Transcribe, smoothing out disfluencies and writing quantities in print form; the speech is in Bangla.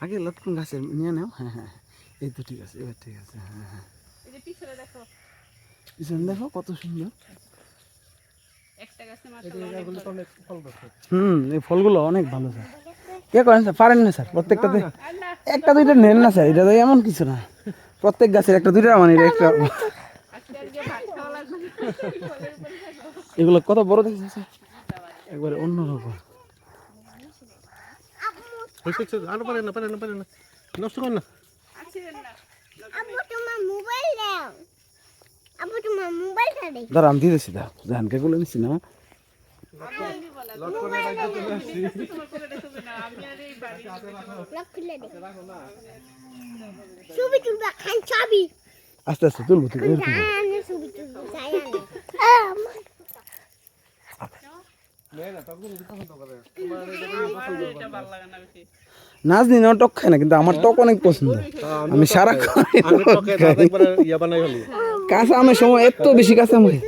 আগে লটকন গাছের নিয়ে নাও। হ্যাঁ হ্যাঁ, এই তো ঠিক আছে, এবার ঠিক আছে। হ্যাঁ হ্যাঁ, পিছনে দেখো কত সুন্দর। এই ফলগুলো অনেক ভালো স্যার। কে করেন স্যার? পারেন না স্যার? প্রত্যেকটাতে একটা দুইটা নেন না স্যার, এটা তো এমন কিছু না। প্রত্যেক গাছের একটা দুইটা মানে একটা। এগুলো কত বড় দেখেছে স্যার, একবারে অন্যরকম। নষ্ট কর না। দাঁড়া আমি দিতেছি, দাও জাহানকে গুলো নিচ্ছি না। আস্তে আস্তে তুলবো তুলবো। নাজনি না টক খায় না, কিন্তু আমার টক অনেক পছন্দ। আমি সারাক্ষণ কাঁচা আমের সময় এত বেশি কাঁচা আম খাই।